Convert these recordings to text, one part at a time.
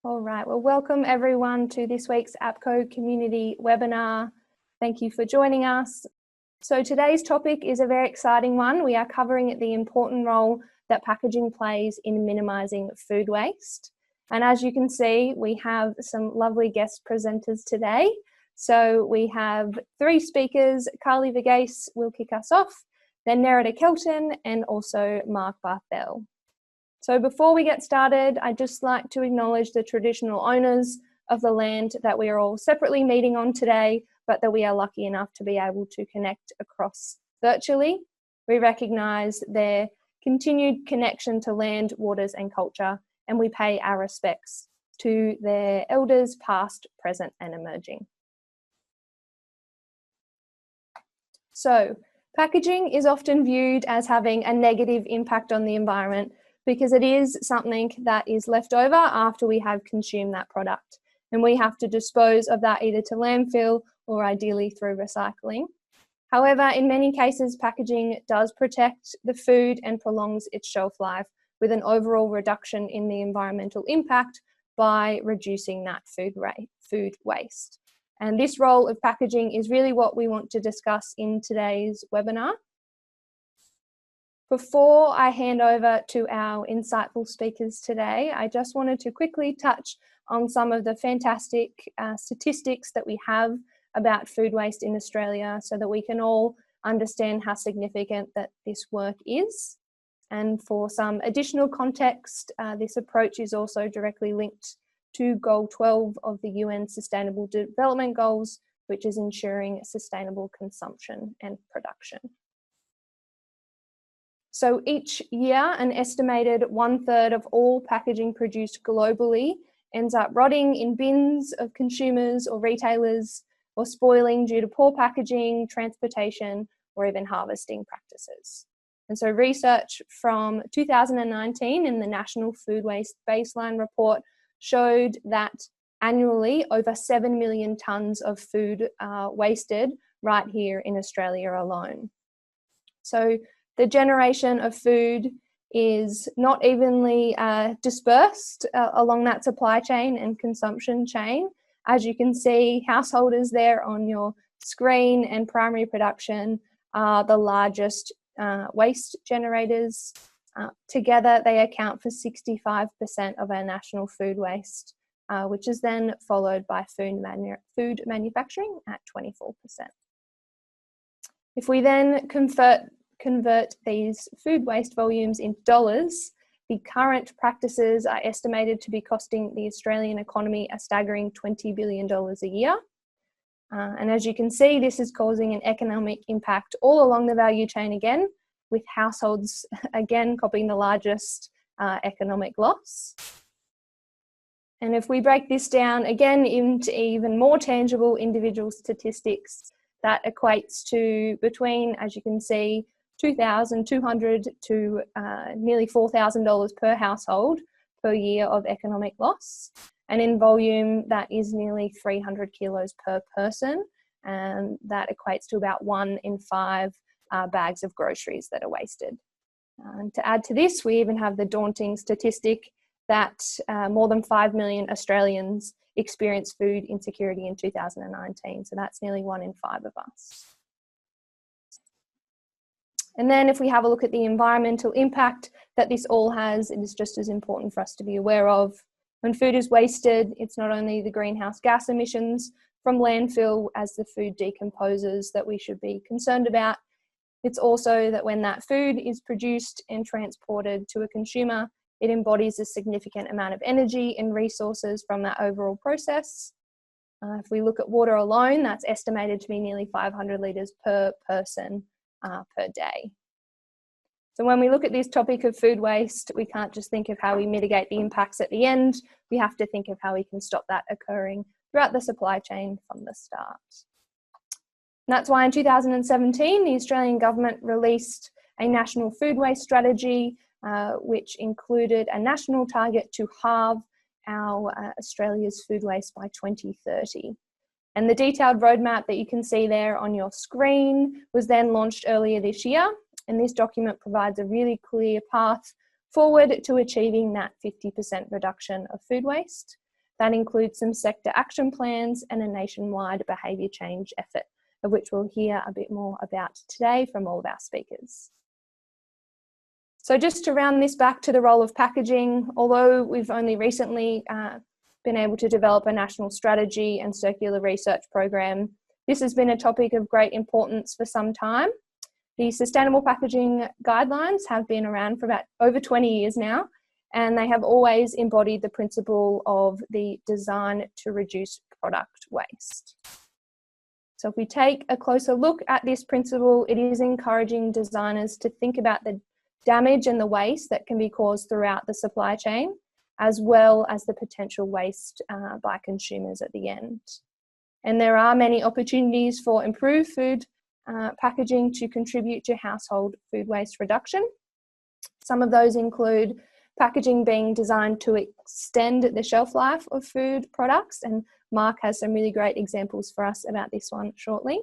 All right, well, welcome everyone to this week's APCO community webinar. Thank you for joining us. So today's topic is a very exciting one. We are covering the important role that packaging plays in minimising food waste. And as you can see, we have some lovely guest presenters today. So we have three speakers. Karli Verghese will kick us off, then Nerida Kelton, and also Mark Barthel. So before we get started, I'd just like to acknowledge the traditional owners of the land that we are all separately meeting on today, but that we are lucky enough to be able to connect across virtually. We recognise their continued connection to land, waters and culture, and we pay our respects to their elders past, present and emerging. So, packaging is often viewed as having a negative impact on the environment because it is something that is left over after we have consumed that product. And we have to dispose of that either to landfill or ideally through recycling. However, in many cases, packaging does protect the food and prolongs its shelf life with an overall reduction in the environmental impact by reducing that food waste. And this role of packaging is really what we want to discuss in today's webinar. Before I hand over to our insightful speakers today, I just wanted to quickly touch on some of the fantastic statistics that we have about food waste in Australia so that we can all understand how significant that this work is. And for some additional context, this approach is also directly linked to Goal 12 of the UN Sustainable Development Goals, which is ensuring sustainable consumption and production. So each year, an estimated 1/3 of all packaging produced globally ends up rotting in bins of consumers or retailers, or spoiling due to poor packaging, transportation, or even harvesting practices. And so research from 2019 in the National Food Waste Baseline Report showed that annually over 7 million tonnes of food are wasted right here in Australia alone. So the generation of food is not evenly dispersed along that supply chain and consumption chain. As you can see, householders there on your screen and primary production are the largest waste generators. Together, they account for 65% of our national food waste, which is then followed by food manufacturing at 24%. If we then convert these food waste volumes into dollars, the current practices are estimated to be costing the Australian economy a staggering $20 billion a year. And as you can see, this is causing an economic impact all along the value chain again, with households again copying the largest economic loss. And if we break this down again into even more tangible individual statistics, that equates to between, as you can see, $2,200 to nearly $4,000 per household per year of economic loss. And in volume, that is nearly 300 kilos per person. And that equates to about 1 in 5 bags of groceries that are wasted. And to add to this, we even have the daunting statistic that more than 5 million Australians experienced food insecurity in 2019. So that's nearly 1 in 5 of us. And then if we have a look at the environmental impact that this all has, it is just as important for us to be aware of. When food is wasted, it's not only the greenhouse gas emissions from landfill as the food decomposes that we should be concerned about. It's also that when that food is produced and transported to a consumer, it embodies a significant amount of energy and resources from that overall process. If we look at water alone, that's estimated to be nearly 500 litres per person per day. So when we look at this topic of food waste, we can't just think of how we mitigate the impacts at the end. We have to think of how we can stop that occurring throughout the supply chain from the start. And that's why in 2017, the Australian government released a national food waste strategy, which included a national target to halve our Australia's food waste by 2030. And the detailed roadmap that you can see there on your screen was then launched earlier this year. And this document provides a really clear path forward to achieving that 50% reduction of food waste. That includes some sector action plans and a nationwide behaviour change effort, of which we'll hear a bit more about today from all of our speakers. So just to round this back to the role of packaging, although we've only recently been able to develop a national strategy and circular research program, this has been a topic of great importance for some time. The Sustainable Packaging Guidelines have been around for about over 20 years now, and they have always embodied the principle of the design to reduce product waste. So if we take a closer look at this principle, it is encouraging designers to think about the damage and the waste that can be caused throughout the supply chain, as well as the potential waste by consumers at the end. And there are many opportunities for improved food packaging to contribute to household food waste reduction. Some of those include packaging being designed to extend the shelf life of food products, and Mark has some really great examples for us about this one shortly.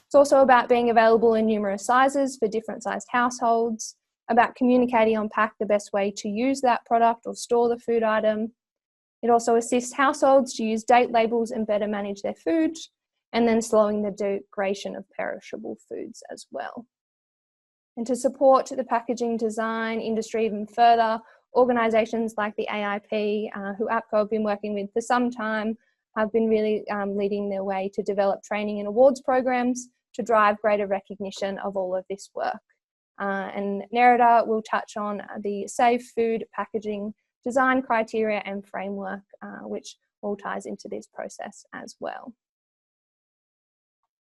It's also about being available in numerous sizes for different sized households, about communicating on pack the best way to use that product or store the food item. It also assists households to use date labels and better manage their food, and then slowing the degradation of perishable foods as well. And to support the packaging design industry even further, organisations like the AIP, who APCO have been working with for some time, have been really leading their way to develop training and awards programs to drive greater recognition of all of this work. And Nerida will touch on the safe food packaging design criteria and framework, which all ties into this process as well.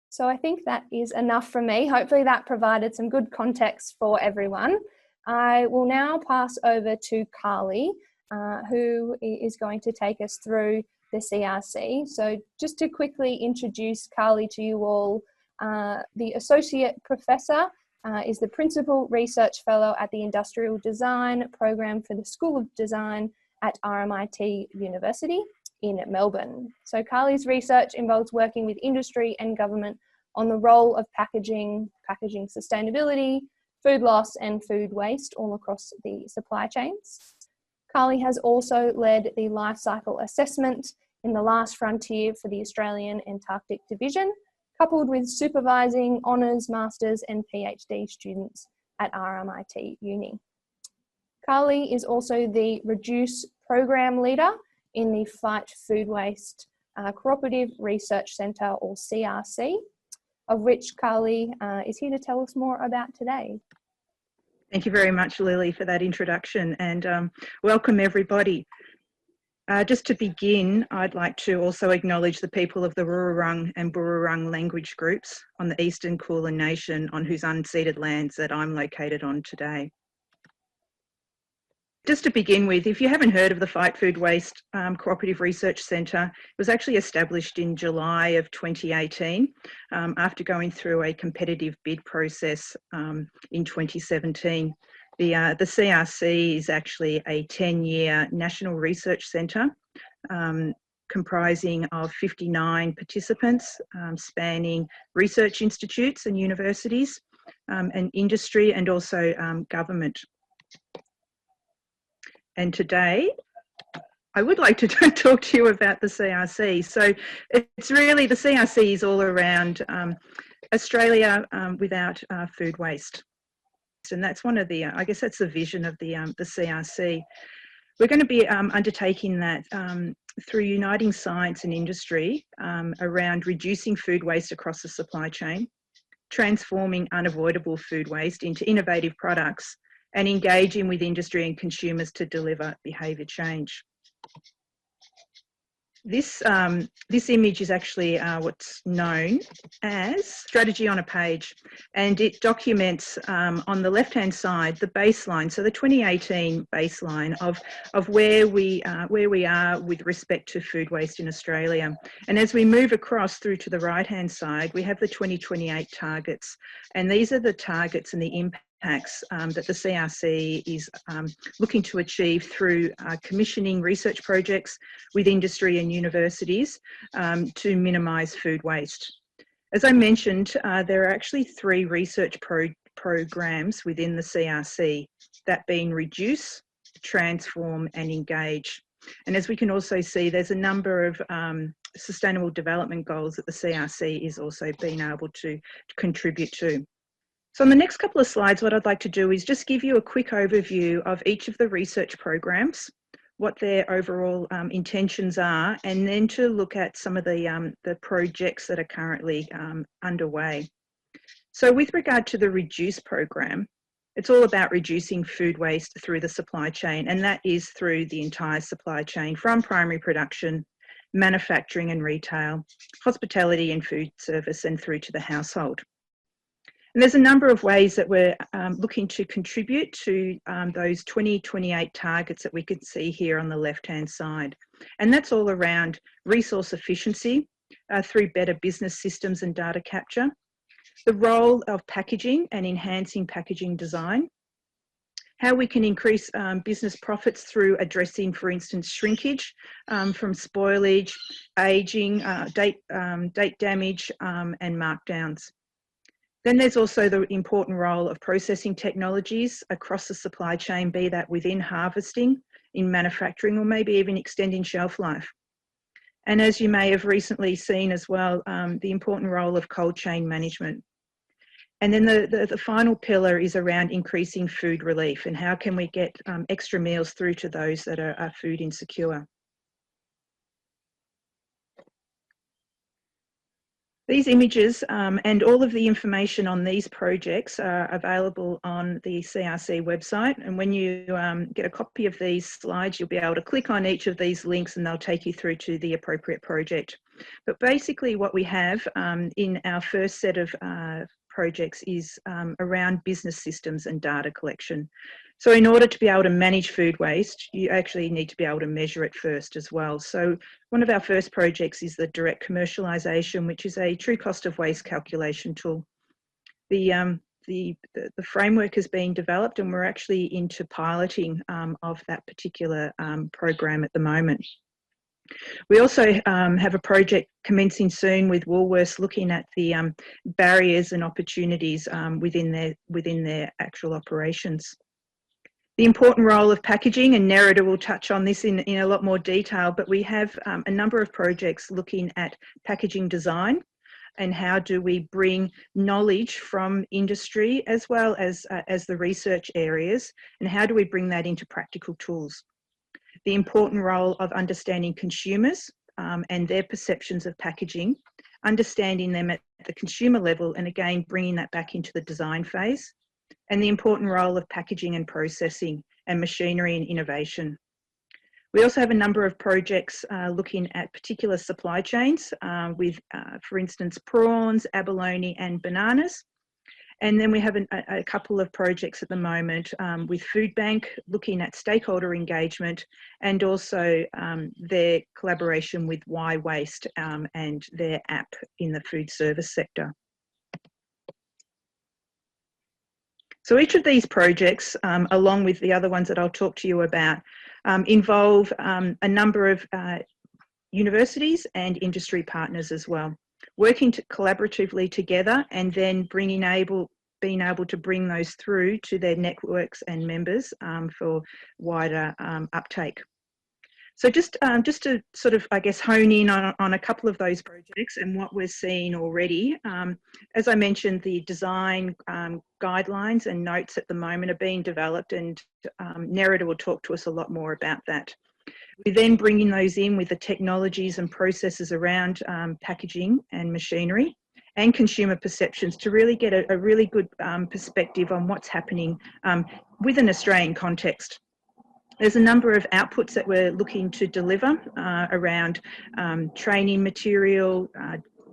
So I think that is enough from me. Hopefully that provided some good context for everyone. I will now pass over to Karli, who is going to take us through the CRC. So just to quickly introduce Karli to you all, the Associate Professor is the Principal Research Fellow at the Industrial Design Program for the School of Design at RMIT University in Melbourne. So Karli's research involves working with industry and government on the role of packaging, packaging sustainability, food loss and food waste all across the supply chains. Karli has also led the life cycle assessment in the last frontier for the Australian Antarctic Division, coupled with supervising honours, masters and PhD students at RMIT Uni. Karli is also the Reduce Program Leader in the Fight Food Waste Cooperative Research Centre, or CRC, of which Karli is here to tell us more about today. Thank you very much, Lily, for that introduction, and welcome everybody. Just to begin, I'd like to also acknowledge the people of the Wurrung and Burrung language groups on the Eastern Kulin Nation, on whose unceded lands that I'm located on today. Just to begin with, if you haven't heard of the Fight Food Waste Cooperative Research Centre, it was actually established in July of 2018 after going through a competitive bid process in 2017. The CRC is actually a 10-year national research centre comprising of 59 participants spanning research institutes and universities and industry and also government. And today, I would like to talk to you about the CRC. So it's really, the CRC is all around Australia without food waste. And that's one of the, I guess that's the vision of the CRC. We're going to be undertaking that through uniting science and industry around reducing food waste across the supply chain, transforming unavoidable food waste into innovative products, and engaging with industry and consumers to deliver behaviour change. This image is actually what's known as strategy on a page, and it documents on the left-hand side the baseline, so the 2018 baseline of where we are with respect to food waste in Australia. And as we move across through to the right-hand side, we have the 2028 targets, and these are the targets and the impacts that the CRC is looking to achieve through commissioning research projects with industry and universities to minimise food waste. As I mentioned, there are actually 3 research programs within the CRC, that being Reduce, Transform and Engage. And as we can also see, there's a number of sustainable development goals that the CRC is also being able to contribute to. So on the next couple of slides, what I'd like to do is just give you a quick overview of each of the research programs, what their overall intentions are, and then to look at some of the projects that are currently underway. So with regard to the REDUCE program, it's all about reducing food waste through the supply chain, and that is through the entire supply chain, from primary production, manufacturing and retail, hospitality and food service, and through to the household. And there's a number of ways that we're looking to contribute to those 2028 targets that we can see here on the left-hand side. And that's all around resource efficiency through better business systems and data capture, the role of packaging and enhancing packaging design, how we can increase business profits through addressing, for instance, shrinkage from spoilage, aging, date damage, and markdowns. Then there's also the important role of processing technologies across the supply chain, be that within harvesting, in manufacturing, or maybe even extending shelf life. And as you may have recently seen as well, the important role of cold chain management. And then the final pillar is around increasing food relief and how can we get extra meals through to those that are food insecure. These images and all of the information on these projects are available on the CRC website. And when you get a copy of these slides, you'll be able to click on each of these links and they'll take you through to the appropriate project. But basically what we have in our first set of projects is around business systems and data collection. So in order to be able to manage food waste, you actually need to be able to measure it first as well. So one of our first projects is the direct commercialisation, which is a true cost of waste calculation tool. The framework has been developed and we're actually into piloting of that particular program at the moment. We also have a project commencing soon with Woolworths looking at the barriers and opportunities within their actual operations. The important role of packaging, and Nerida will touch on this in a lot more detail, but we have a number of projects looking at packaging design and how do we bring knowledge from industry as well as the research areas, and how do we bring that into practical tools. The important role of understanding consumers and their perceptions of packaging, understanding them at the consumer level, and again bringing that back into the design phase, and the important role of packaging and processing and machinery and innovation. We also have a number of projects looking at particular supply chains with, for instance, prawns, abalone and bananas. And then we have a couple of projects at the moment with Food Bank looking at stakeholder engagement and also their collaboration with Why Waste and their app in the food service sector. So each of these projects, along with the other ones that I'll talk to you about, involve a number of universities and industry partners as well, working collaboratively together and then being able to bring those through to their networks and members for wider uptake. So just to sort of, I guess, hone in on a couple of those projects and what we're seeing already. As I mentioned, the design guidelines and notes at the moment are being developed, and Nerida will talk to us a lot more about that. We're then bringing those in with the technologies and processes around packaging and machinery and consumer perceptions to really get a really good perspective on what's happening with an Australian context. There's a number of outputs that we're looking to deliver around training material,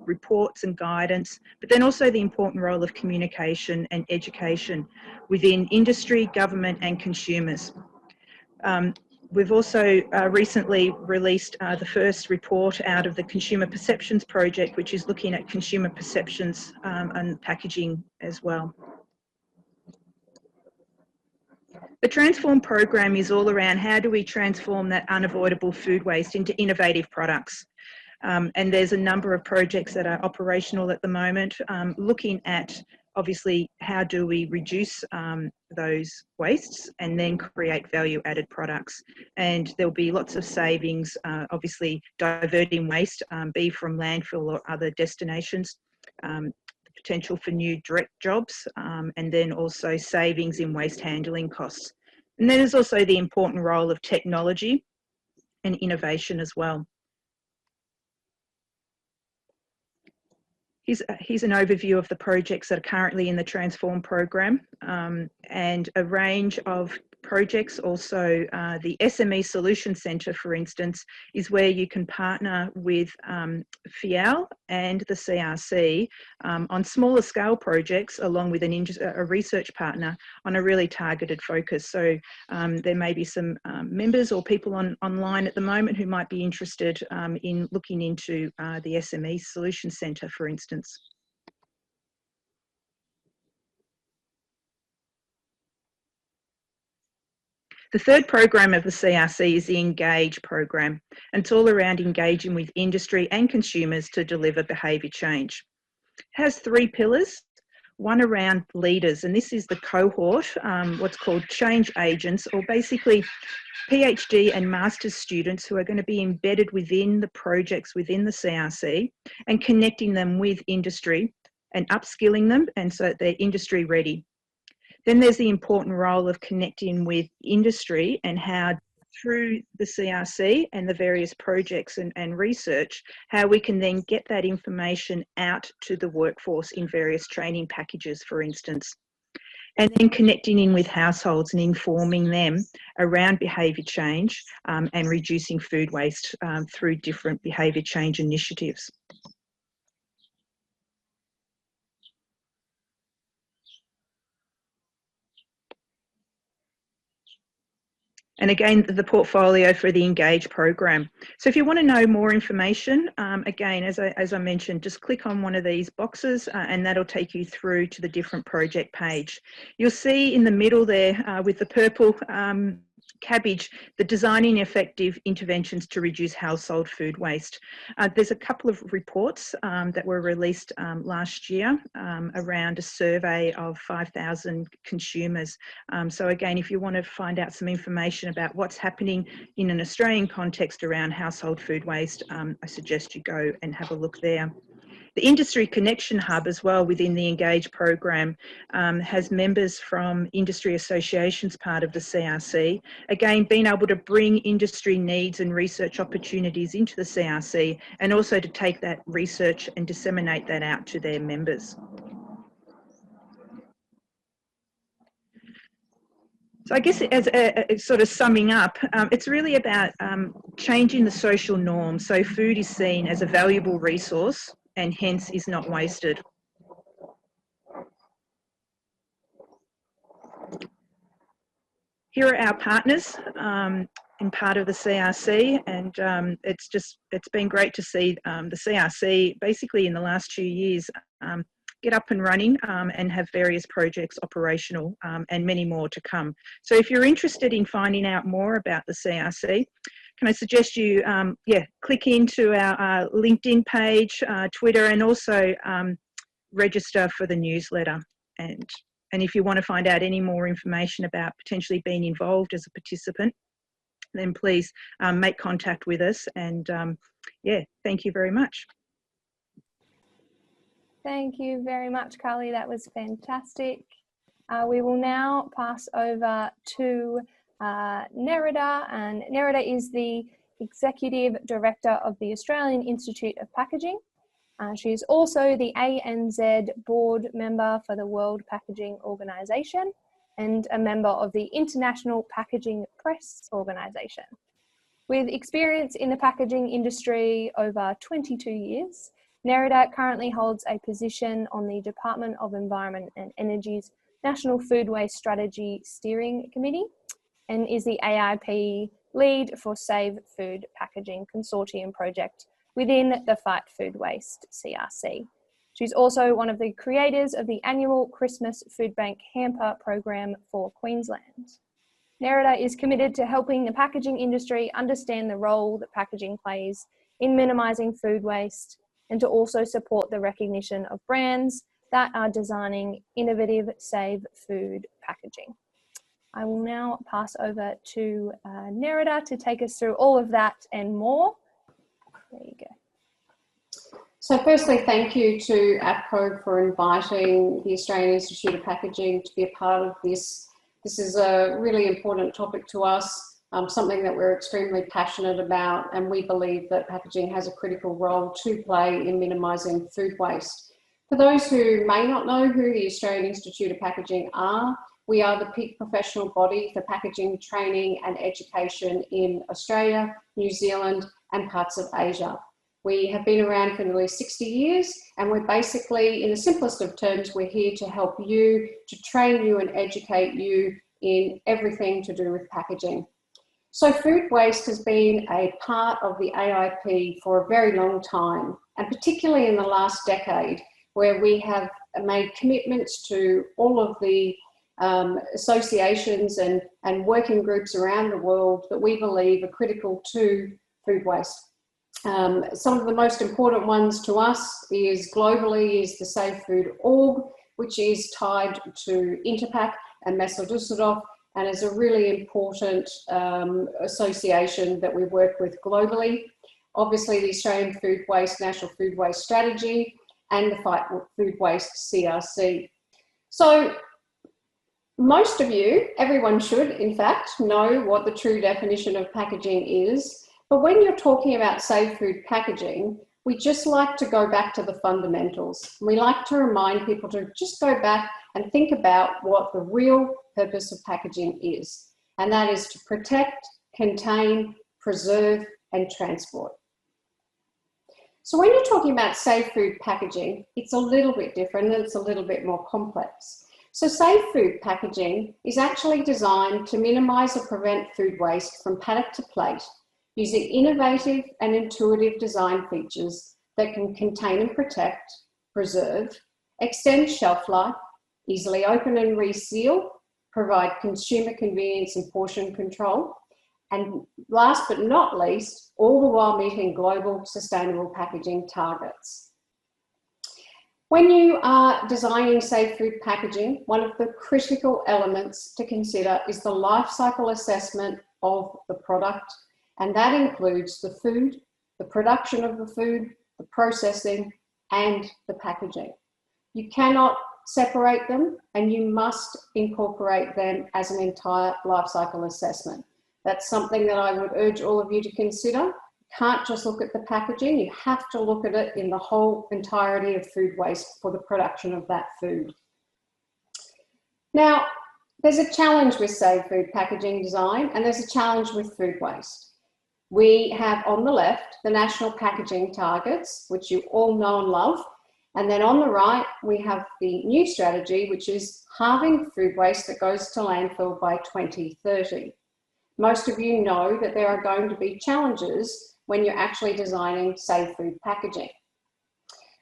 reports and guidance, but then also the important role of communication and education within industry, government and consumers. We've also recently released the first report out of the Consumer Perceptions Project, which is looking at consumer perceptions and packaging as well. The Transform program is all around how do we transform that unavoidable food waste into innovative products. And there's a number of projects that are operational at the moment, looking at obviously, how do we reduce those wastes and then create value-added products? And there'll be lots of savings, obviously diverting waste, be from landfill or other destinations, potential for new direct jobs, and then also savings in waste handling costs. And then there's also the important role of technology and innovation as well. Here's an overview of the projects that are currently in the Transform program, and a range of projects. Also, the SME Solution Centre, for instance, is where you can partner with FIAL and the CRC on smaller scale projects, along with a research partner on a really targeted focus. So there may be some members or people online at the moment who might be interested in looking into the SME Solution Centre, for instance. The third program of the CRC is the Engage program, and it's all around engaging with industry and consumers to deliver behaviour change. It has three pillars, one around leaders, and this is the cohort, what's called change agents, or basically PhD and master's students who are going to be embedded within the projects within the CRC and connecting them with industry and upskilling them, and so they're industry ready. Then there's the important role of connecting with industry and how through the CRC and the various projects and research, how we can then get that information out to the workforce in various training packages, for instance. And then connecting in with households and informing them around behaviour change and reducing food waste through different behaviour change initiatives. And again, the portfolio for the Engage program. So if you want to know more information, again, as I mentioned, just click on one of these boxes and that'll take you through to the different project page. You'll see in the middle there with the purple cabbage, the designing effective interventions to reduce household food waste. There's a couple of reports that were released last year around a survey of 5,000 consumers. So again, if you want to find out some information about what's happening in an Australian context around household food waste, I suggest you go and have a look there. The Industry Connection Hub as well within the Engage program has members from industry associations part of the CRC. Again, being able to bring industry needs and research opportunities into the CRC and also to take that research and disseminate that out to their members. So I guess as a sort of summing up, it's really about changing the social norm. So food is seen as a valuable resource and hence is not wasted. Here are our partners in part of the CRC, and it's been great to see the CRC basically in the last 2 years get up and running and have various projects operational and many more to come. So if you're interested in finding out more about the CRC, can I suggest you, click into our LinkedIn page, Twitter, and also register for the newsletter. And if you want to find out any more information about potentially being involved as a participant, then please make contact with us. And thank you very much. Thank you very much, Karli. That was fantastic. We will now pass over to Nerida, and Nerida is the Executive Director of the Australian Institute of Packaging. She is also the ANZ board member for the World Packaging Organisation and a member of the International Packaging Press Organisation. With experience in the packaging industry over 22 years, Nerida currently holds a position on the Department of Environment and Energy's National Food Waste Strategy Steering Committee and is the AIP lead for Save Food Packaging Consortium project within the Fight Food Waste CRC. She's also one of the creators of the annual Christmas Food Bank hamper program for Queensland. Narada is committed to helping the packaging industry understand the role that packaging plays in minimising food waste and to also support the recognition of brands that are designing innovative, safe food packaging. I will now pass over to Nerida to take us through all of that and more. There you go. So firstly, thank you to APCO for inviting the Australian Institute of Packaging to be a part of this. This is a really important topic to us, something that we're extremely passionate about, and we believe that packaging has a critical role to play in minimising food waste. For those who may not know who the Australian Institute of Packaging are, we are the peak professional body for packaging training and education in Australia, New Zealand, and parts of Asia. We have been around for nearly 60 years, and we're basically, in the simplest of terms, we're here to help you, to train you and educate you in everything to do with packaging. So food waste has been a part of the AIP for a very long time, and particularly in the last decade, where we have made commitments to all of the associations and working groups around the world that we believe are critical to food waste. Some of the most important ones to us is globally is the Safe Food Org, which is tied to Interpack and Messa Düsseldorf, and is a really important association that we work with globally. Obviously, the Australian Food Waste, National Food Waste Strategy, and the Fight Food Waste CRC. So most of you, everyone should in fact, know what the true definition of packaging is. But when you're talking about safe food packaging, we just like to go back to the fundamentals. We like to remind people to just go back and think about what the real purpose of packaging is. And that is to protect, contain, preserve, and transport. So when you're talking about safe food packaging, it's a little bit different and it's a little bit more complex. So safe food packaging is actually designed to minimise or prevent food waste from paddock to plate, using innovative and intuitive design features that can contain and protect, preserve, extend shelf life, easily open and reseal, provide consumer convenience and portion control, and last but not least, all the while meeting global sustainable packaging targets. When you are designing safe food packaging, one of the critical elements to consider is the life cycle assessment of the product, and that includes the food, the production of the food, the processing, and the packaging. You cannot separate them, and you must incorporate them as an entire life cycle assessment. That's something that I would urge all of you to consider. You can't just look at the packaging, you have to look at it in the whole entirety of food waste for the production of that food. Now, there's a challenge with safe food packaging design, and there's a challenge with food waste. We have on the left the national packaging targets, which you all know and love. And then on the right, we have the new strategy, which is halving food waste that goes to landfill by 2030. Most of you know that there are going to be challenges when you're actually designing safe food packaging.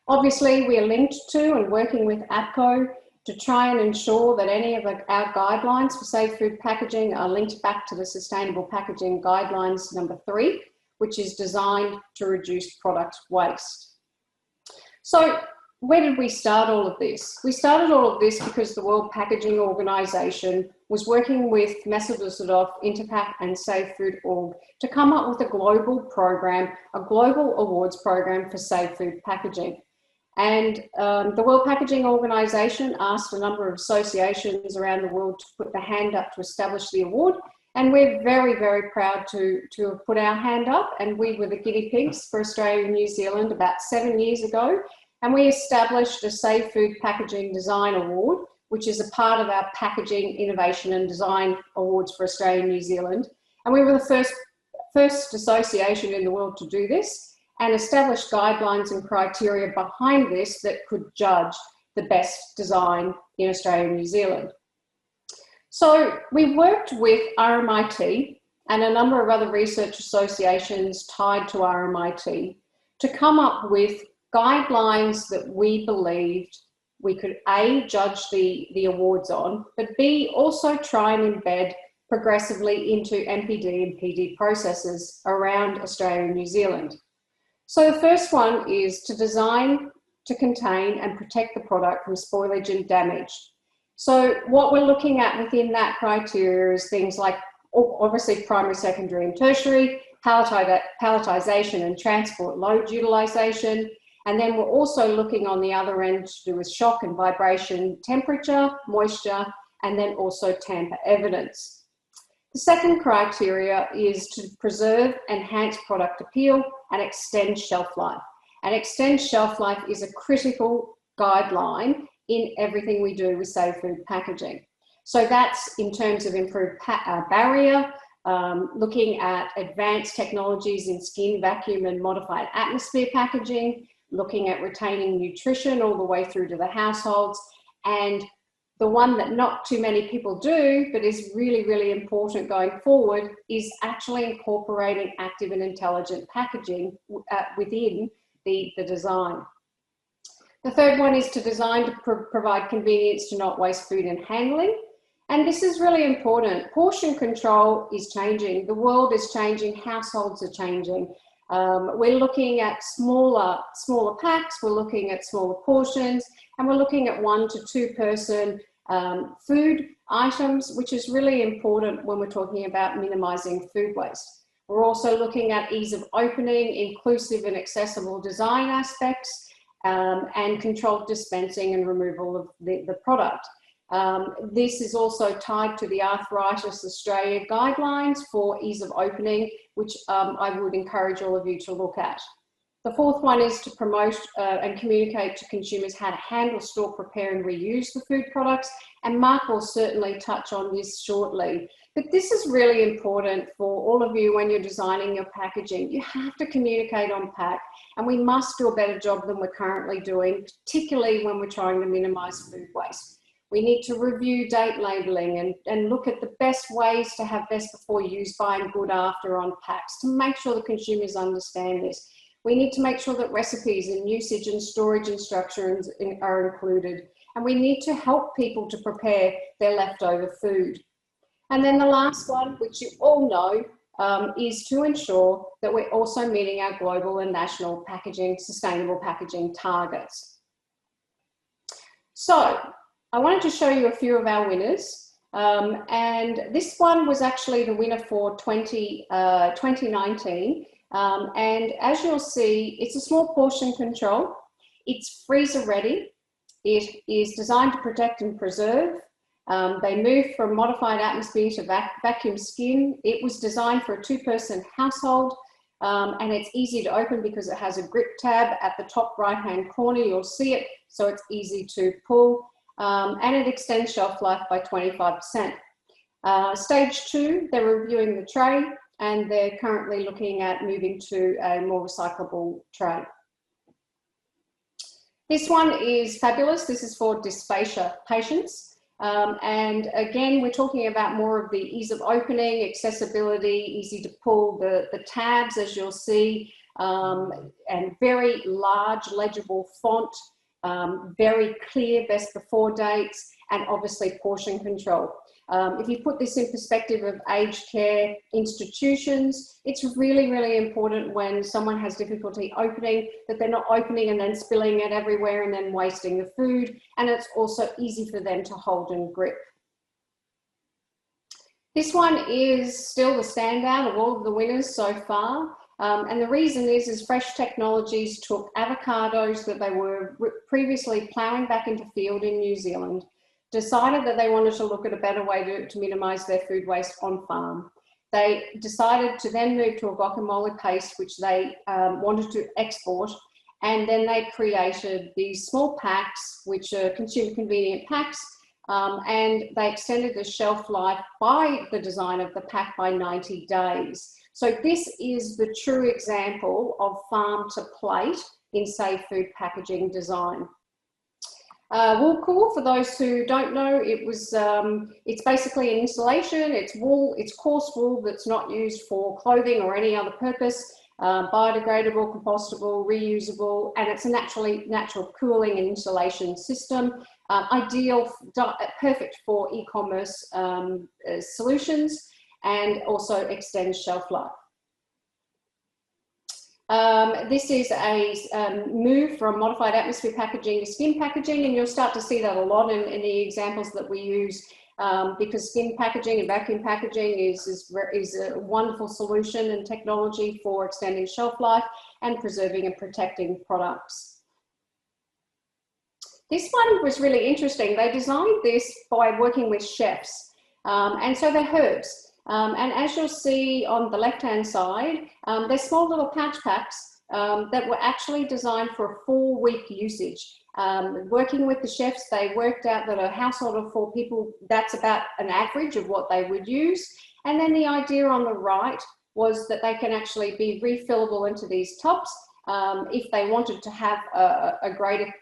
Obviously, we are linked to and working with APCO to try and ensure that any of our guidelines for safe food packaging are linked back to the Sustainable Packaging Guidelines number 3, which is designed to reduce product waste. So where did we start all of this? We started all of this because the World Packaging Organization was working with Messa Düsseldorf, Interpack and Safe Food Org to come up with a global program, a global awards program for safe food packaging. And the World Packaging Organization asked a number of associations around the world to put their hand up to establish the award. And we're very, very proud to have put our hand up. And we were the guinea pigs for Australia and New Zealand about 7 years ago. And we established a Safe Food Packaging Design Award, which is a part of our Packaging Innovation and Design Awards for Australia and New Zealand. And we were the first association in the world to do this, and established guidelines and criteria behind this that could judge the best design in Australia and New Zealand. So we worked with RMIT and a number of other research associations tied to RMIT to come up with guidelines that we believed we could A, judge the awards on, but B, also try and embed progressively into MPD and PD processes around Australia and New Zealand. So the first one is to design to contain and protect the product from spoilage and damage. So what we're looking at within that criteria is things like obviously primary, secondary and tertiary, palletization and transport load utilization. And then we're also looking on the other end to do with shock and vibration, temperature, moisture, and then also tamper evidence. The second criteria is to preserve, enhance product appeal and extend shelf life. And extend shelf life is a critical guideline in everything we do with safe food packaging. So that's in terms of improved barrier, looking at advanced technologies in skin, vacuum and modified atmosphere packaging, looking at retaining nutrition all the way through to the households, and the one that not too many people do, but is really, really important going forward, is actually incorporating active and intelligent packaging within the design. The third one is to design to provide convenience to not waste food and handling. And this is really important. Portion control is changing. The world is changing. Households are changing. We're looking at smaller packs. We're looking at smaller portions, and we're looking at 1 to 2 person food items, which is really important when we're talking about minimising food waste. We're also looking at ease of opening, inclusive and accessible design aspects, and controlled dispensing and removal of the product. This is also tied to the Arthritis Australia guidelines for ease of opening, which I would encourage all of you to look at. The fourth one is to promote and communicate to consumers how to handle, store, prepare and reuse the food products. And Mark will certainly touch on this shortly. But this is really important for all of you when you're designing your packaging. You have to communicate on pack, and we must do a better job than we're currently doing, particularly when we're trying to minimise food waste. We need to review date labelling and look at the best ways to have best before use, buy and good after on packs to make sure the consumers understand this. We need to make sure that recipes and usage and storage instructions are included. And we need to help people to prepare their leftover food. And then the last one, which you all know, is to ensure that we're also meeting our global and national packaging, sustainable packaging targets. So I wanted to show you a few of our winners. And this one was actually the winner for 2019. And as you'll see, it's a small portion control. It's freezer ready. It is designed to protect and preserve. They move from modified atmosphere to vacuum skin. It was designed for a 2-person household, and it's easy to open because it has a grip tab at the top right-hand corner. You'll see it, so it's easy to pull, and it extends shelf life by 25%. Stage 2, they're reviewing the tray, and they're currently looking at moving to a more recyclable tray. This one is fabulous. This is for Dyspatia patients. And again, we're talking about more of the ease of opening, accessibility, easy to pull, the tabs, as you'll see, and very large legible font, very clear best before dates, and obviously portion control. If you put this in perspective of aged care institutions, it's really, really important when someone has difficulty opening that they're not opening and then spilling it everywhere and then wasting the food. And it's also easy for them to hold and grip. This one is still the standout of all of the winners so far. And the reason is Fresh Technologies took avocados that they were previously ploughing back into field in New Zealand, decided that they wanted to look at a better way to minimise their food waste on farm. They decided to then move to a guacamole paste, which they wanted to export, and then they created these small packs, which are consumer convenient packs, and they extended the shelf life by the design of the pack by 90 days. So this is the true example of farm to plate in safe food packaging design. Wool Cool, for those who don't know, it's basically an insulation. It's wool, it's coarse wool that's not used for clothing or any other purpose, biodegradable, compostable, reusable, and it's a natural cooling and insulation system. Ideal, perfect for e-commerce solutions, and also extends shelf life. This is a move from modified atmosphere packaging to skin packaging, and you'll start to see that a lot in the examples that we use, because skin packaging and vacuum packaging is a wonderful solution and technology for extending shelf life and preserving and protecting products. This one was really interesting. They designed this by working with chefs, and so they're herbs. And as you'll see on the left-hand side, they're small little pouch packs that were actually designed for a 4-week usage. Working with the chefs, they worked out that a household of 4 people, that's about an average of what they would use. And then the idea on the right was that they can actually be refillable into these tops if they wanted to have a greater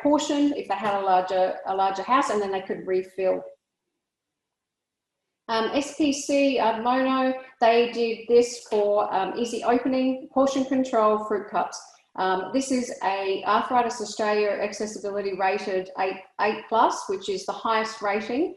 portion, if they had a larger house, and then they could refill. SPC Mono, they did this for easy opening, portion control, fruit cups. This is a Arthritis Australia accessibility rated 8+, which is the highest rating.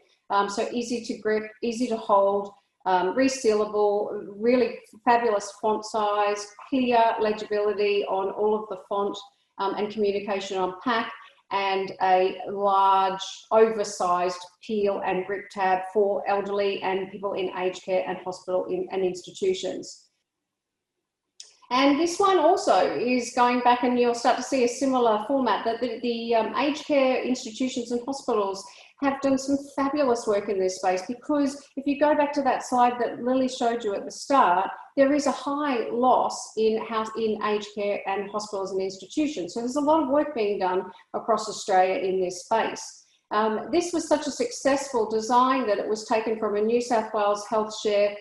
So easy to grip, easy to hold, resealable, really fabulous font size, clear legibility on all of the font and communication on pack, and a large oversized peel and grip tab for elderly and people in aged care and hospital and institutions. And this one also is going back, and you'll start to see a similar format, that the aged care institutions and hospitals have done some fabulous work in this space, because if you go back to that slide that Lily showed you at the start, there is a high loss in aged care and hospitals and institutions. So there's a lot of work being done across Australia in this space. This was such a successful design that it was taken from a New South Wales health share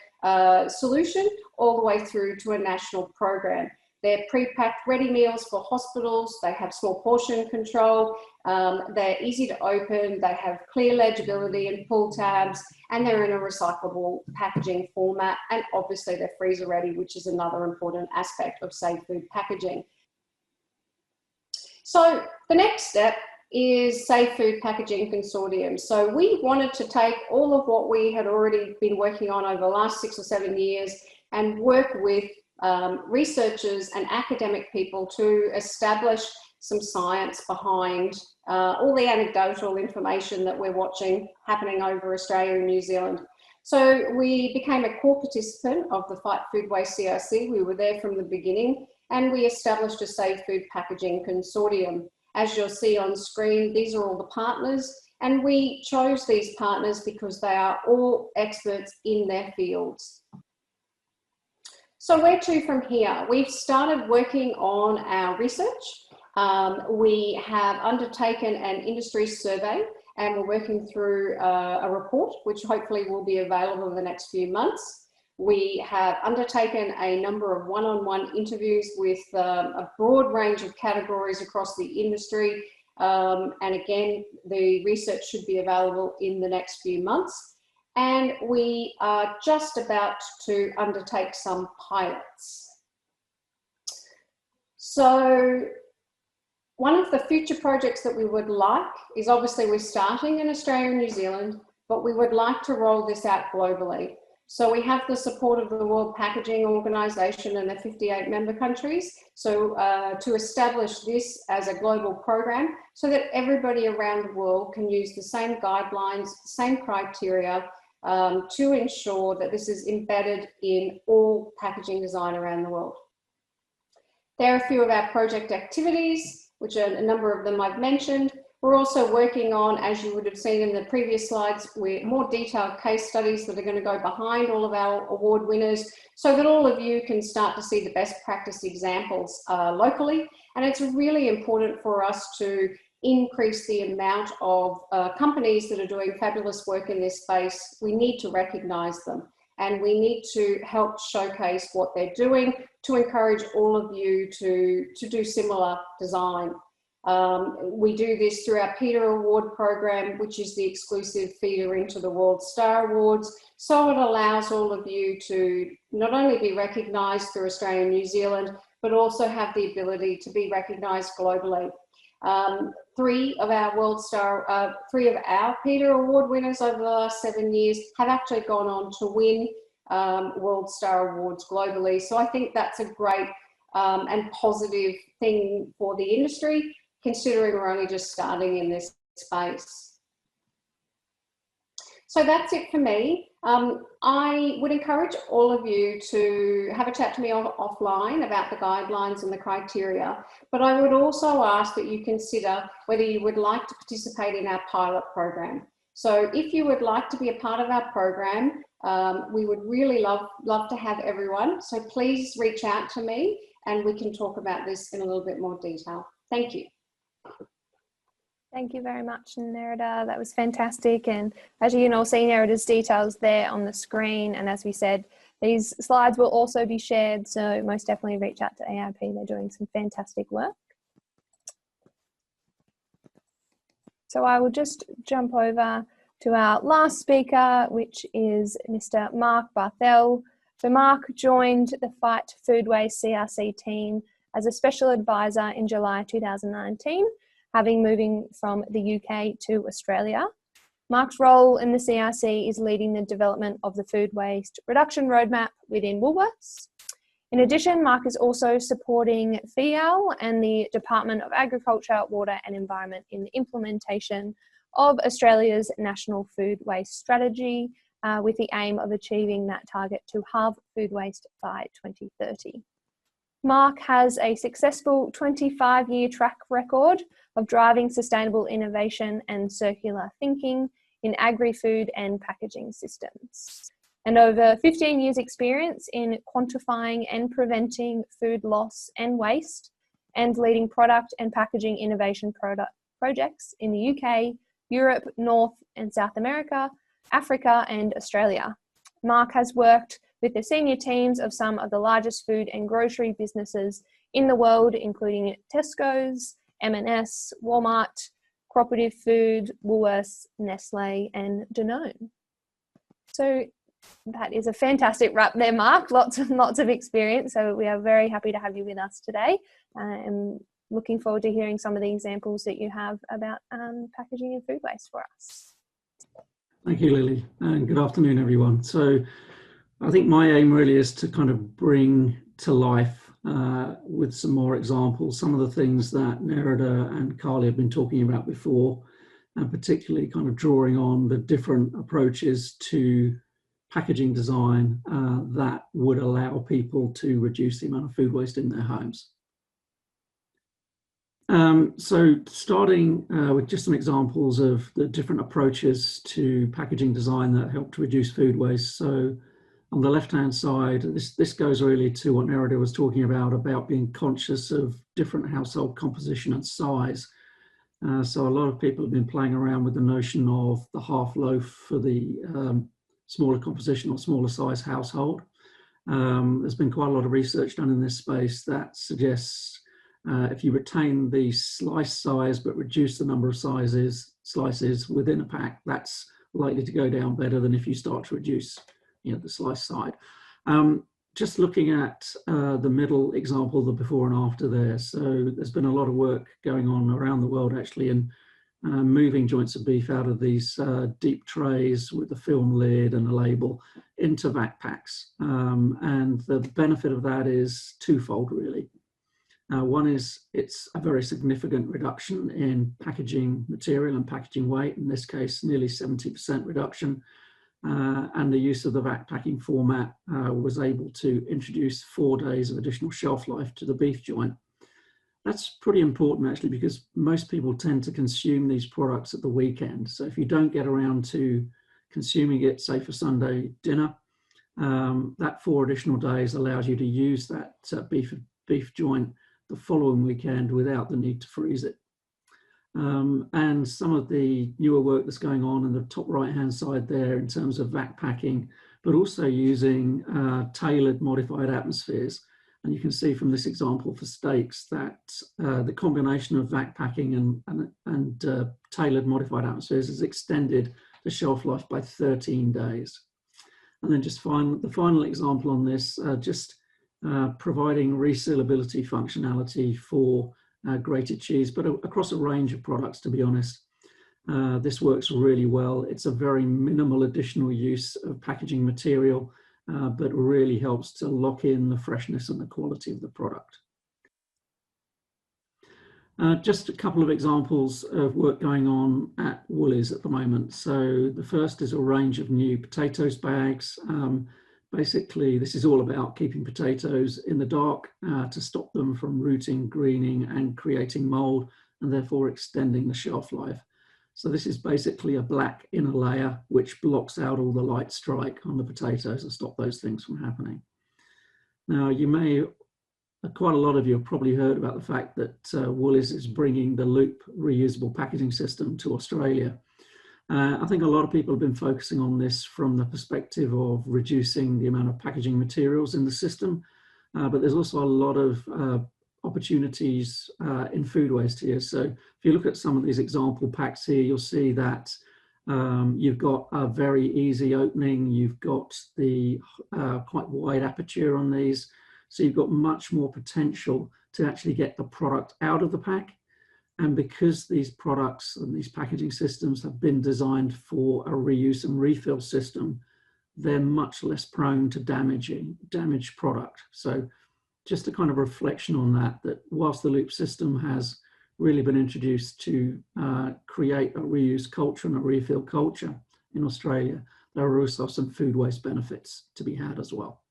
solution all the way through to a national program. They're pre-packed ready meals for hospitals. They have small portion control. They're easy to open. They have clear legibility and pull tabs, and they're in a recyclable packaging format. And obviously they're freezer ready, which is another important aspect of safe food packaging. So the next step is Safe Food Packaging Consortium. So we wanted to take all of what we had already been working on over the last 6 or 7 years and work with researchers and academic people to establish some science behind all the anecdotal information that we're watching happening over Australia and New Zealand. So we became a core participant of the Fight Food Waste CRC. We were there from the beginning, and we established a Safe Food Packaging Consortium. As you'll see on screen, these are all the partners, and we chose these partners because they are all experts in their fields. So where to from here? We've started working on our research. We have undertaken an industry survey, and we're working through a report, which hopefully will be available in the next few months. We have undertaken a number of one-on-one interviews with a broad range of categories across the industry. And again, the research should be available in the next few months. And we are just about to undertake some pilots. So one of the future projects that we would like is, obviously we're starting in Australia and New Zealand, but we would like to roll this out globally. So we have the support of the World Packaging Organization and the 58 member countries. So to establish this as a global program so that everybody around the world can use the same guidelines, same criteria to ensure that this is embedded in all packaging design around the world. There are a few of our project activities, which are a number of them I've mentioned. We're also working on, as you would have seen in the previous slides, with more detailed case studies that are going to go behind all of our award winners so that all of you can start to see the best practice examples locally. And it's really important for us to increase the amount of companies that are doing fabulous work in this space. We need to recognise them, and we need to help showcase what they're doing to encourage all of you to do similar design. We do this through our Peta Award program, which is the exclusive feeder into the World Star Awards. So it allows all of you to not only be recognised through Australia and New Zealand, but also have the ability to be recognised globally. Three of our Peta Award winners over the last 7 years have actually gone on to win World Star Awards globally. So I think that's a great and positive thing for the industry, considering we're only just starting in this space. So that's it for me. I would encourage all of you to have a chat to me offline about the guidelines and the criteria, but I would also ask that you consider whether you would like to participate in our pilot program. So if you would like to be a part of our program, we would really love to have everyone. So please reach out to me and we can talk about this in a little bit more detail. Thank you. Thank you very much, Nerida. That was fantastic. And as you can all see, Nerida's details there on the screen. And as we said, these slides will also be shared. So most definitely reach out to AIP. They're doing some fantastic work. So I will just jump over to our last speaker, which is Mr. Mark Barthel. So Mark joined the Fight Food Waste CRC team as a special advisor in July 2019. Having moving from the UK to Australia. Mark's role in the CRC is leading the development of the food waste reduction roadmap within Woolworths. In addition, Mark is also supporting FIAL and the Department of Agriculture, Water and Environment in the implementation of Australia's National Food Waste Strategy with the aim of achieving that target to halve food waste by 2030. Mark has a successful 25-year track record of driving sustainable innovation and circular thinking in agri-food and packaging systems, and over 15 years experience in quantifying and preventing food loss and waste, and leading product and packaging innovation projects in the UK, Europe, North and South America, Africa and Australia. Mark has worked with the senior teams of some of the largest food and grocery businesses in the world, including Tesco's, M&S, Walmart, Cooperative Food, Woolworths, Nestle, and Danone. So that is a fantastic wrap there, Mark. Lots of experience. So we are very happy to have you with us today. And looking forward to hearing some of the examples that you have about packaging and food waste for us. Thank you, Lily, and good afternoon, everyone. So I think my aim really is to kind of bring to life with some more examples some of the things that Narada and Karli have been talking about before, and particularly kind of drawing on the different approaches to packaging design that would allow people to reduce the amount of food waste in their homes. So starting with just some examples of the different approaches to packaging design that help to reduce food waste. So on the left-hand side, this goes really to what Nerida was talking about being conscious of different household composition and size. So a lot of people have been playing around with the notion of the half loaf for the smaller composition or smaller size household. There's been quite a lot of research done in this space that suggests if you retain the slice size but reduce the number of slices within a pack, that's likely to go down better than if you start to reduce the slice side. Just looking at the middle example, the before and after there. So there's been a lot of work going on around the world actually in moving joints of beef out of these deep trays with a film lid and a label into vac packs. And the benefit of that is twofold really. One is it's a very significant reduction in packaging material and packaging weight, in this case nearly 70% reduction. And the use of the vac packing format was able to introduce 4 days of additional shelf life to the beef joint. That's pretty important actually, because most people tend to consume these products at the weekend. So if you don't get around to consuming it, say for Sunday dinner, that 4 additional days allows you to use that beef joint the following weekend without the need to freeze it. And some of the newer work that's going on in the top right hand side there in terms of vac packing, but also using tailored modified atmospheres. And you can see from this example for steaks that the combination of vac packing and tailored modified atmospheres has extended the shelf life by 13 days. And then just the final example on this, providing resealability functionality for grated cheese, but across a range of products, to be honest. This works really well. It's a very minimal additional use of packaging material, but really helps to lock in the freshness and the quality of the product. Just a couple of examples of work going on at Woolies at the moment. So the first is a range of new potatoes bags. Basically, this is all about keeping potatoes in the dark to stop them from rooting, greening and creating mold, and therefore extending the shelf life. So this is basically a black inner layer which blocks out all the light strike on the potatoes and stop those things from happening. Now, quite a lot of you have probably heard about the fact that Woolies is bringing the Loop reusable packaging system to Australia. I think a lot of people have been focusing on this from the perspective of reducing the amount of packaging materials in the system, but there's also a lot of opportunities in food waste here. So if you look at some of these example packs here, you'll see that you've got a very easy opening, you've got the quite wide aperture on these, so you've got much more potential to actually get the product out of the pack. And because these products and these packaging systems have been designed for a reuse and refill system, they're much less prone to damaged product. So just a kind of reflection on that whilst the Loop system has really been introduced to create a reuse culture and a refill culture in Australia, there are also some food waste benefits to be had as well.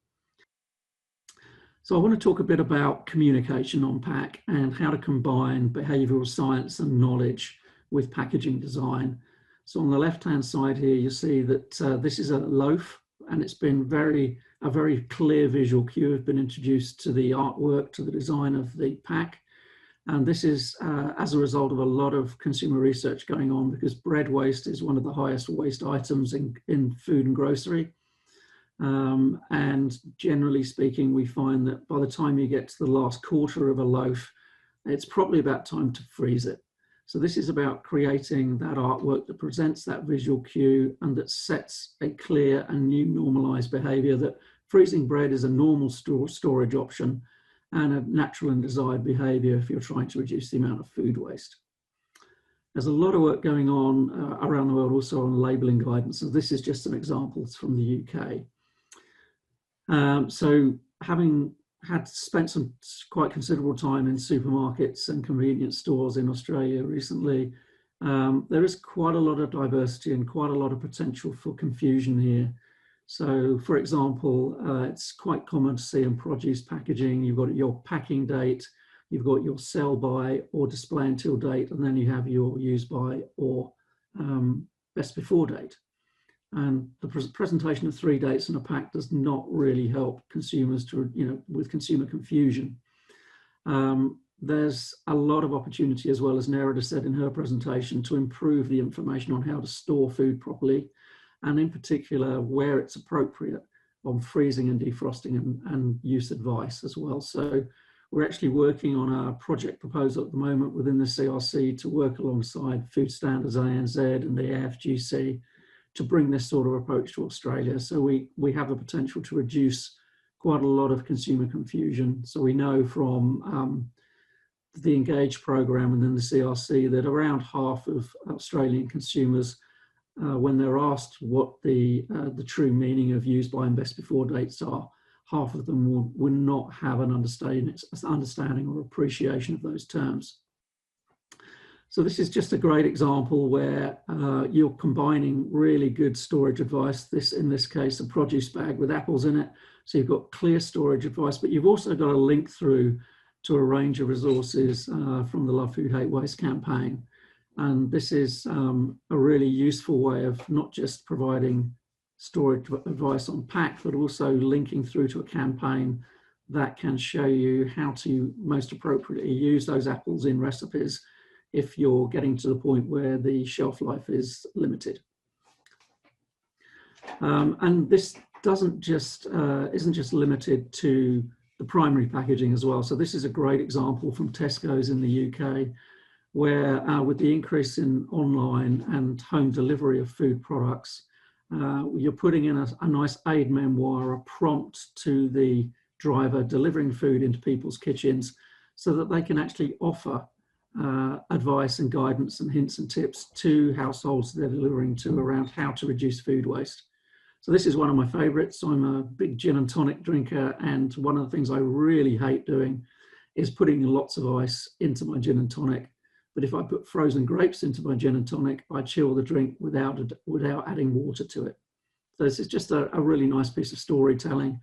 So I want to talk a bit about communication on pack and how to combine behavioural science and knowledge with packaging design. So on the left-hand side here, you see that this is a loaf, and it's been a very clear visual cue has been introduced to the artwork, to the design of the pack. And this is as a result of a lot of consumer research going on, because bread waste is one of the highest waste items in food and grocery. And generally speaking, we find that by the time you get to the last quarter of a loaf, it's probably about time to freeze it. So this is about creating that artwork that presents that visual cue and that sets a clear and new normalized behavior that freezing bread is a normal storage option and a natural and desired behavior if you're trying to reduce the amount of food waste. There's a lot of work going on around the world also on labeling guidance. So this is just some examples from the UK. So having spent some quite considerable time in supermarkets and convenience stores in Australia recently, there is quite a lot of diversity and quite a lot of potential for confusion here. So for example, it's quite common to see in produce packaging, you've got your packing date, you've got your sell by or display until date, and then you have your use by or best before date. And the presentation of 3 dates in a pack does not really help consumers to, with consumer confusion. There's a lot of opportunity, as well as Narada said in her presentation, to improve the information on how to store food properly, and in particular where it's appropriate on freezing and defrosting and use advice as well. So we're actually working on a project proposal at the moment within the CRC to work alongside Food Standards ANZ and the AFGC to bring this sort of approach to Australia. So we have the potential to reduce quite a lot of consumer confusion. So we know from the Engage program and then the CRC that around half of Australian consumers, when they're asked what the true meaning of use by and best before dates are, half of them will not have an understanding or appreciation of those terms. So this is just a great example where you're combining really good storage advice, in this case, a produce bag with apples in it. So you've got clear storage advice, but you've also got a link through to a range of resources from the Love Food Hate Waste campaign. And this is a really useful way of not just providing storage advice on pack, but also linking through to a campaign that can show you how to most appropriately use those apples in recipes if you're getting to the point where the shelf life is limited. And this isn't just limited to the primary packaging as well. So this is a great example from Tesco's in the UK, where with the increase in online and home delivery of food products, you're putting in a nice aid memoir, a prompt to the driver delivering food into people's kitchens so that they can actually offer advice and guidance and hints and tips to households they're delivering to around how to reduce food waste. So this is one of my favourites. I'm a big gin and tonic drinker, and one of the things I really hate doing is putting lots of ice into my gin and tonic. But if I put frozen grapes into my gin and tonic, I chill the drink without adding water to it. So this is just a really nice piece of storytelling.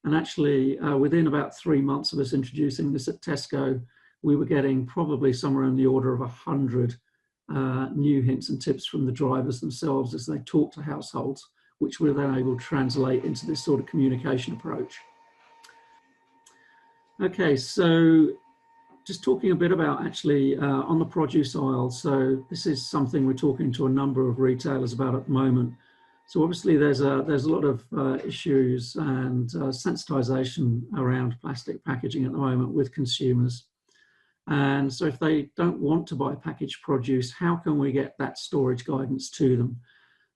And actually, within about 3 months of us introducing this at Tesco, we were getting probably somewhere in the order of 100 new hints and tips from the drivers themselves as they talk to households, which we're then able to translate into this sort of communication approach. Okay, so just talking a bit about actually on the produce aisle. So this is something we're talking to a number of retailers about at the moment. So obviously there's a lot of issues and sensitization around plastic packaging at the moment with consumers. And so if they don't want to buy packaged produce, how can we get that storage guidance to them?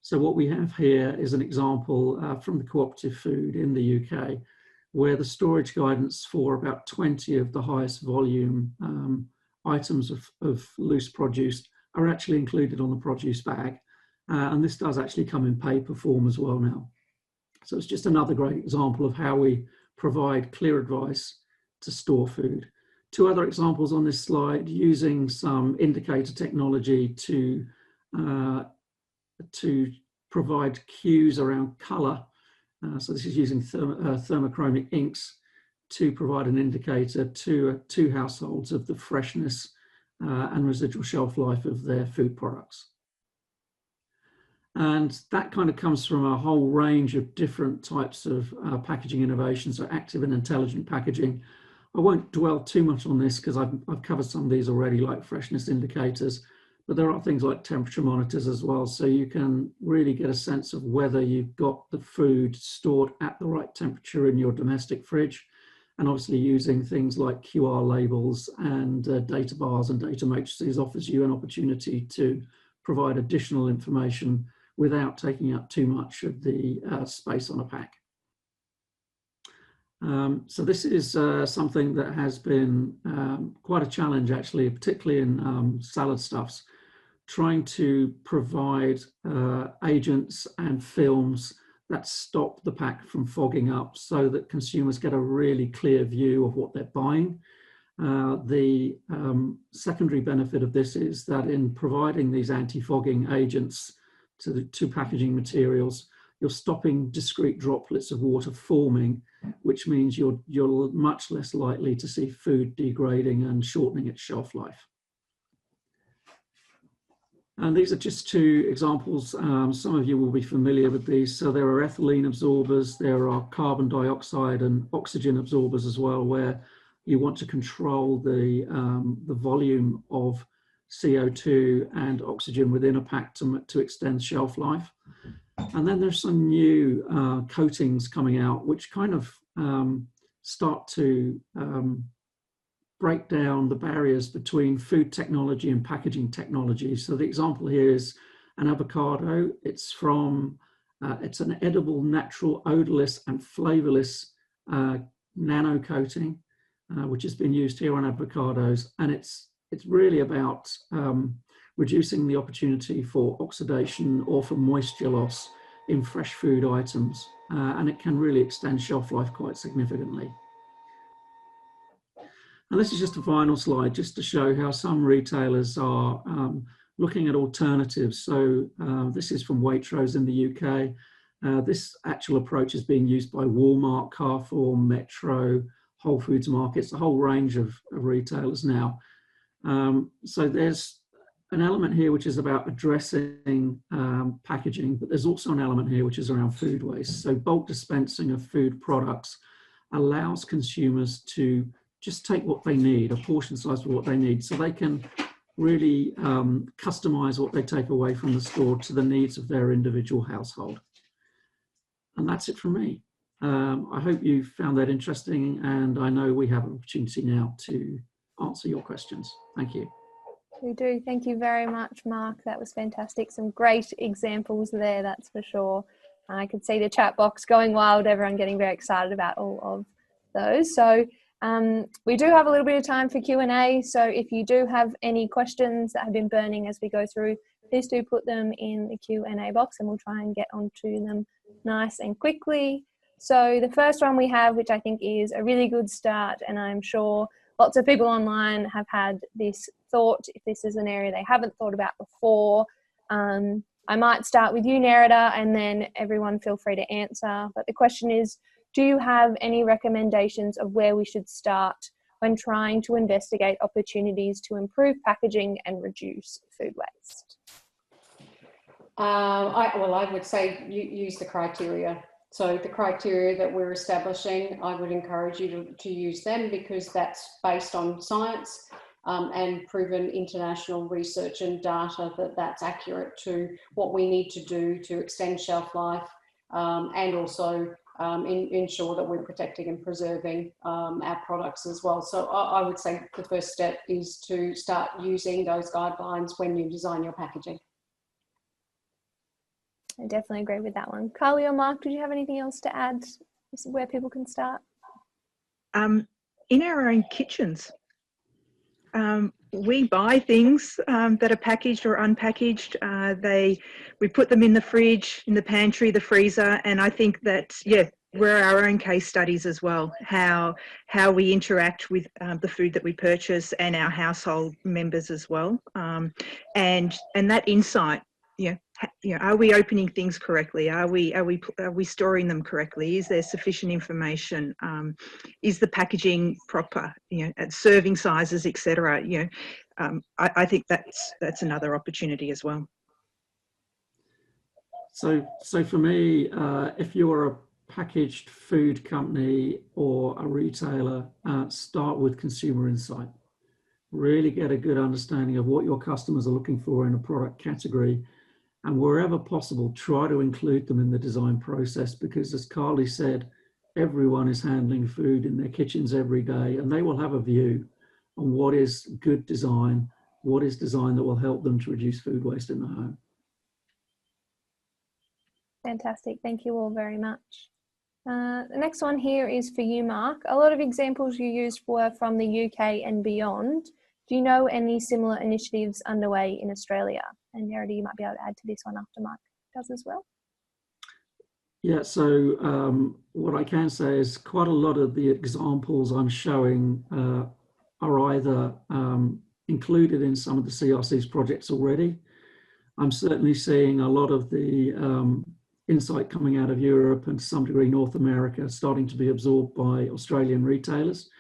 So what we have here is an example from the cooperative food in the UK, where the storage guidance for about 20 of the highest volume items of loose produce are actually included on the produce bag. And this does actually come in paper form as well now. So it's just another great example of how we provide clear advice to store food. 2 other examples on this slide, using some indicator technology to provide cues around colour. So this is using thermochromic inks to provide an indicator to households of the freshness and residual shelf life of their food products. And that kind of comes from a whole range of different types of packaging innovations, so active and intelligent packaging. I won't dwell too much on this because I've covered some of these already, like freshness indicators, but there are things like temperature monitors as well. So you can really get a sense of whether you've got the food stored at the right temperature in your domestic fridge. And obviously using things like QR labels and data bars and data matrices offers you an opportunity to provide additional information without taking up too much of the space on a pack. So this is something that has been quite a challenge actually, particularly in salad stuffs, trying to provide agents and films that stop the pack from fogging up so that consumers get a really clear view of what they're buying. The secondary benefit of this is that in providing these anti-fogging agents to packaging materials, you're stopping discrete droplets of water forming, which means you're much less likely to see food degrading and shortening its shelf life. And these are just 2 examples. Some of you will be familiar with these. So there are ethylene absorbers, there are carbon dioxide and oxygen absorbers as well, where you want to control the volume of CO2 and oxygen within a pack to extend shelf life. And then there's some new coatings coming out, which kind of start to break down the barriers between food technology and packaging technology. So the example here is an avocado. It's from, it's an edible, natural, odorless and flavorless nano coating, which has been used here on avocados. And it's really about reducing the opportunity for oxidation or for moisture loss in fresh food items. And it can really extend shelf life quite significantly. And this is just a final slide just to show how some retailers are looking at alternatives. So this is from Waitrose in the UK. This actual approach is being used by Walmart, Carrefour, Metro, Whole Foods Markets, a whole range of retailers now. So there's an element here which is about addressing packaging, but there's also an element here which is around food waste. So bulk dispensing of food products allows consumers to just take what they need, a portion size of what they need, so they can really customize what they take away from the store to the needs of their individual household. And that's it from me. I hope you found that interesting, and I know we have an opportunity now to answer your questions. Thank you. We do. Thank you very much, Mark. That was fantastic. Some great examples there, that's for sure. I could see the chat box going wild, everyone getting very excited about all of those. So we do have a little bit of time for Q&A. So if you do have any questions that have been burning as we go through, please do put them in the Q&A box and we'll try and get onto them nice and quickly. So the first one we have, which I think is a really good start, and I'm sure lots of people online have had this thought, if this is an area they haven't thought about before. I might start with you, Nerida, and then everyone feel free to answer. But the question is, do you have any recommendations of where we should start when trying to investigate opportunities to improve packaging and reduce food waste? I would say use the criteria. So the criteria that we're establishing, I would encourage you to use them, because that's based on science and proven international research and data that's accurate to what we need to do to extend shelf life and also ensure that we're protecting and preserving our products as well. So I would say the first step is to start using those guidelines when you design your packaging. I definitely agree with that one. Karli or Mark, did you have anything else to add? This is where people can start. In our own kitchens, we buy things that are packaged or unpackaged. We put them in the fridge, in the pantry, the freezer, and I think that, yeah, we're our own case studies as well, how we interact with the food that we purchase and our household members as well. And that insight, are we opening things correctly? Are we storing them correctly? Is there sufficient information? Is the packaging proper? At serving sizes, etc. I think that's another opportunity as well. So for me, if you're a packaged food company or a retailer, start with consumer insight. Really get a good understanding of what your customers are looking for in a product category. And wherever possible, try to include them in the design process, because as Karli said, everyone is handling food in their kitchens every day, and they will have a view on what is good design, what is design that will help them to reduce food waste in the home. Fantastic. Thank you all very much. The next one here is for you, Mark. A lot of examples you used were from the UK and beyond. Do you know any similar initiatives underway in Australia? And Nerida, you might be able to add to this one after Mark does as well. Yeah, so what I can say is quite a lot of the examples I'm showing are either included in some of the CRC's projects already. I'm certainly seeing a lot of the insight coming out of Europe and to some degree North America starting to be absorbed by Australian retailers.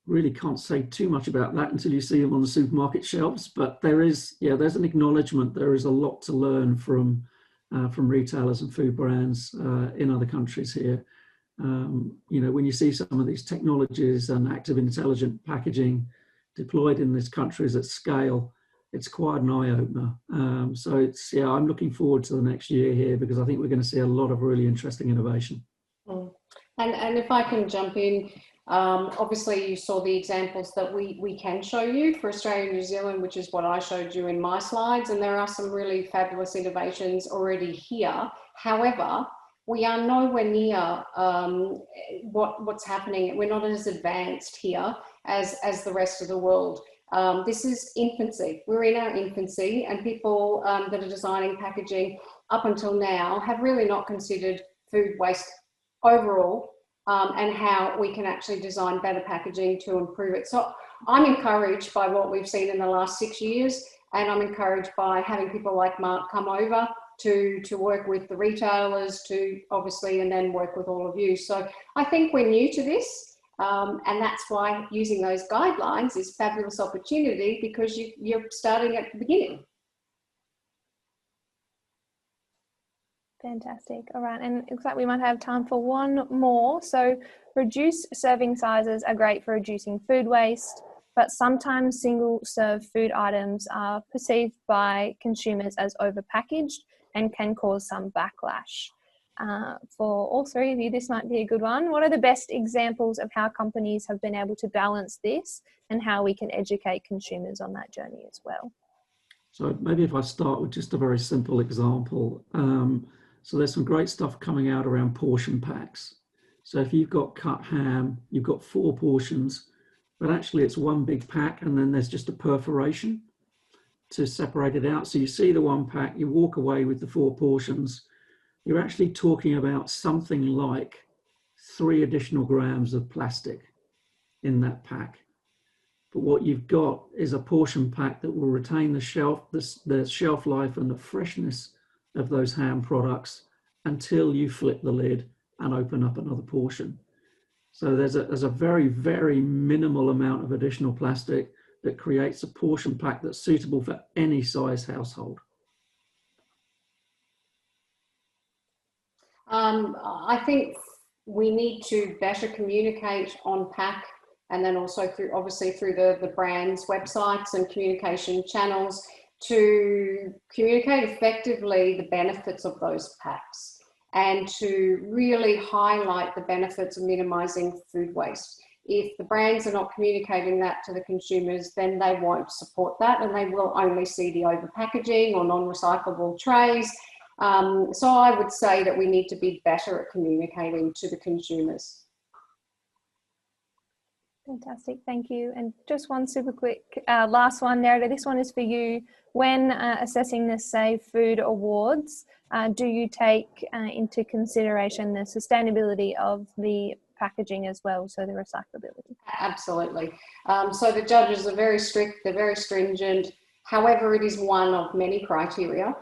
Really can't say too much about that until you see them on the supermarket shelves, but there's an acknowledgement there is a lot to learn from retailers and food brands in other countries here. When you see some of these technologies and active intelligent packaging deployed in these countries at scale, it's quite an eye-opener. So I'm looking forward to the next year here, because I think we're going to see a lot of really interesting innovation. And if I can jump in, obviously you saw the examples that we can show you for Australia and New Zealand, which is what I showed you in my slides, and there are some really fabulous innovations already here. However, we are nowhere near what's happening. We're not as advanced here as the rest of the world. This is infancy. We're in our infancy, and people that are designing packaging up until now have really not considered food waste overall and how we can actually design better packaging to improve it. So I'm encouraged by what we've seen in the last 6 years, and I'm encouraged by having people like Mark come over to work with the retailers, to obviously, and then work with all of you. So I think we're new to this. And that's why using those guidelines is a fabulous opportunity, because you're starting at the beginning. Fantastic. All right, and it looks like we might have time for one more. So reduced serving sizes are great for reducing food waste, but sometimes single serve food items are perceived by consumers as overpackaged and can cause some backlash. For all three of you, this might be a good one. What are the best examples of how companies have been able to balance this, and how we can educate consumers on that journey as well? So maybe if I start with just a very simple example. So there's some great stuff coming out around portion packs. So if you've got cut ham, you've got 4 portions, but actually it's one big pack, and then there's just a perforation to separate it out. So you see the one pack, you walk away with the 4 portions, you're actually talking about something like 3 additional grams of plastic in that pack. But what you've got is a portion pack that will retain the shelf life and the freshness of those ham products until you flip the lid and open up another portion. So there's a very, very minimal amount of additional plastic that creates a portion pack that's suitable for any size household. I think we need to better communicate on pack, and then also through, obviously through the brand's websites and communication channels, to communicate effectively the benefits of those packs and to really highlight the benefits of minimising food waste. If the brands are not communicating that to the consumers, then they won't support that, and they will only see the over-packaging or non-recyclable trays. So I would say that we need to be better at communicating to the consumers. Fantastic, thank you. And just one super quick last one, Nerida, this one is for you. When assessing the Save Food Awards, do you take into consideration the sustainability of the packaging as well, so the recyclability? Absolutely. So the judges are very strict, they're very stringent. However, it is one of many criteria.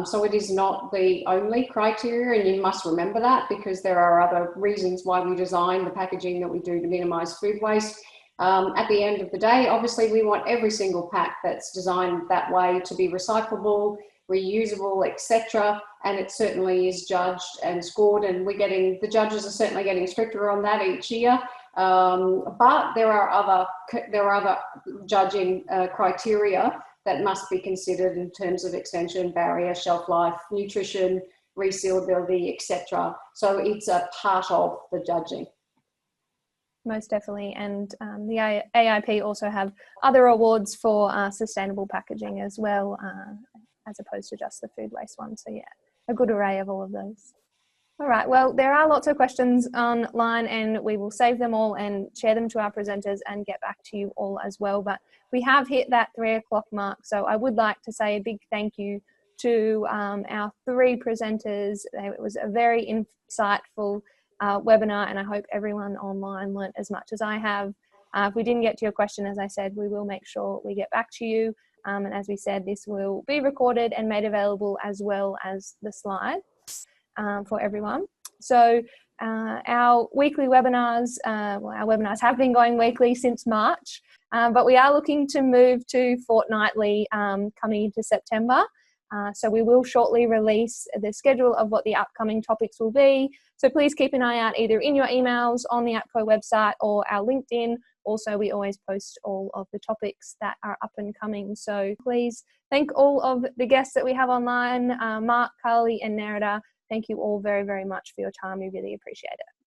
So it is not the only criteria, and you must remember that, because there are other reasons why we design the packaging that we do to minimise food waste. At the end of the day, obviously we want every single pack that's designed that way to be recyclable, reusable, etc. And it certainly is judged and scored, and the judges are certainly getting stricter on that each year. But there are other judging criteria that must be considered in terms of extension, barrier, shelf life, nutrition, resealability, etc. So it's a part of the judging. Most definitely, and the AIP also have other awards for sustainable packaging as well, as opposed to just the food waste one. So yeah, a good array of all of those. All right, well, there are lots of questions online, and we will save them all and share them to our presenters and get back to you all as well. But we have hit that 3 o'clock mark, so I would like to say a big thank you to our 3 presenters. It was a very insightful webinar, and I hope everyone online learnt as much as I have. If we didn't get to your question, as I said, we will make sure we get back to you. And as we said, this will be recorded and made available as well as the slides. For everyone. So our weekly webinars, well, our webinars have been going weekly since March, but we are looking to move to fortnightly coming into September. So we will shortly release the schedule of what the upcoming topics will be. So please keep an eye out either in your emails, on the APCO website, or our LinkedIn. Also, we always post all of the topics that are up and coming. So please thank all of the guests that we have online, Mark, Karli and Narada. Thank you all very, very much for your time. We really appreciate it.